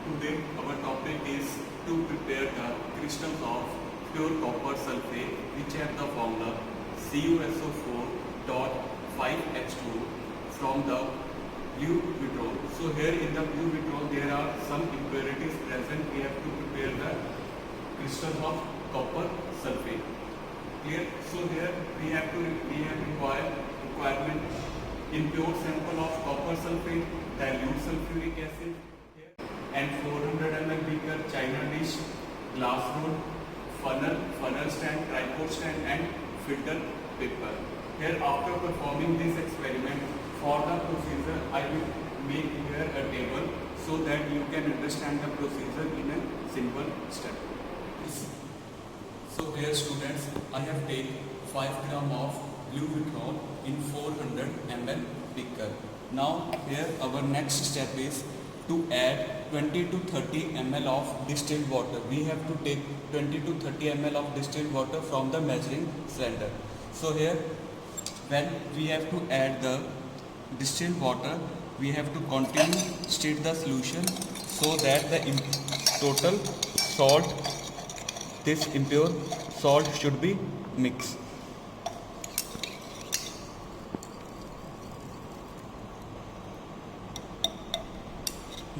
Today our topic is to prepare the crystals of pure copper sulfate which have the formula CuSO4.5H2 from the blue vitriol. So here in the blue vitriol there are some impurities present. We have to prepare the crystals of copper sulfate. Clear? So here we have requirement impure sample of copper sulfate, dilute sulfuric acid, and 400 ml beaker, china dish, glass rod, funnel stand, tripod stand, and filter paper. Here, after performing this experiment, for the procedure, I will make here a table so that you can understand the procedure in a simple step. So here, students, I have taken 5 gram of blue vitriol in 400 ml beaker. Now, here our next step is to add 20 to 30 ml of distilled water. We have to take 20 to 30 ml of distilled water from the measuring cylinder. So here, when we have to add the distilled water, we have to continue stir the solution so that the total salt, this impure salt should be mixed.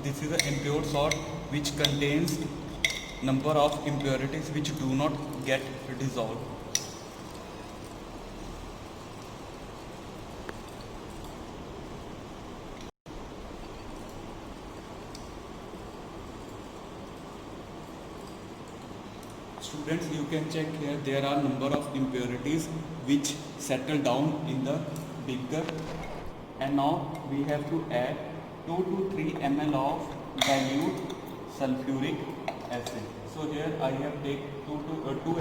This is an impure salt which contains number of impurities which do not get dissolved. Students, you can check here, there are number of impurities which settle down in the beaker, and now we have to add 2 to 3 ml of dilute sulfuric acid. So here I have taken 2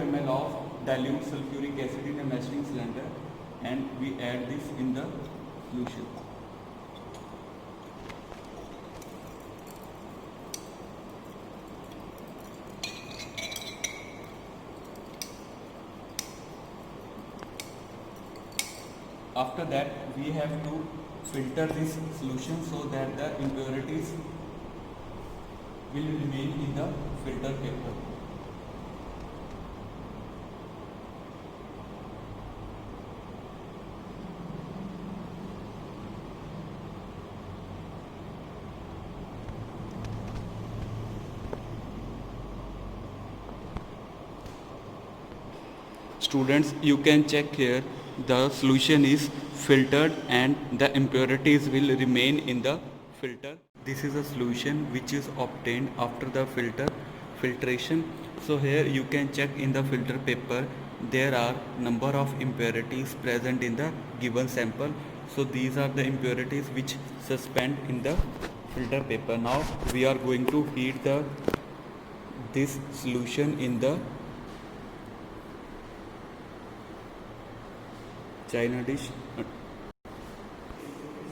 ml of dilute sulfuric acid in a measuring cylinder, and we add this in the solution. After that, we have to filter this solution so that the impurities will remain in the filter paper. Students, you can check here, the solution is filtered and the impurities will remain in the filter. This is a solution which is obtained after the filtration. So here you can check in the filter paper, there are number of impurities present in the given sample. So these are the impurities which suspend in the filter paper. Now we are going to heat this solution in the china dish.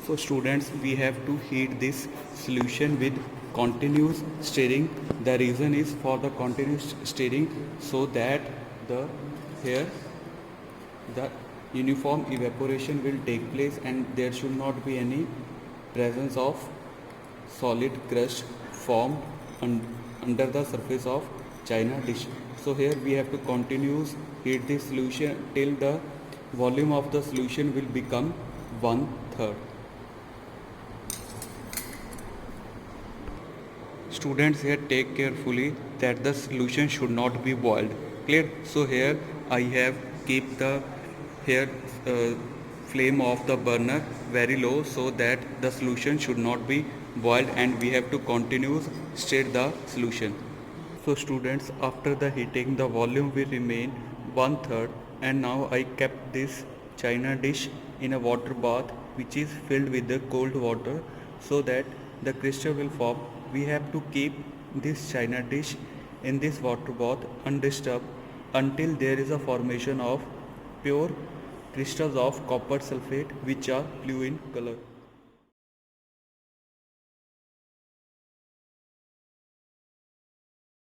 So students, we have to heat this solution with continuous stirring. The reason is for the continuous stirring so that the uniform evaporation will take place and there should not be any presence of solid crust formed under the surface of china dish. So here we have to continuous heat this solution till the volume of the solution will become 1/3. Students, here take carefully that the solution should not be boiled. Clear? So here I have keep the flame of the burner very low so that the solution should not be boiled, and we have to continuous stir the solution. So students, after the heating, the volume will remain 1/3, and now I kept this china dish in a water bath which is filled with the cold water so that the crystal will form. We have to keep this china dish in this water bath undisturbed until there is a formation of pure crystals of copper sulfate which are blue in color.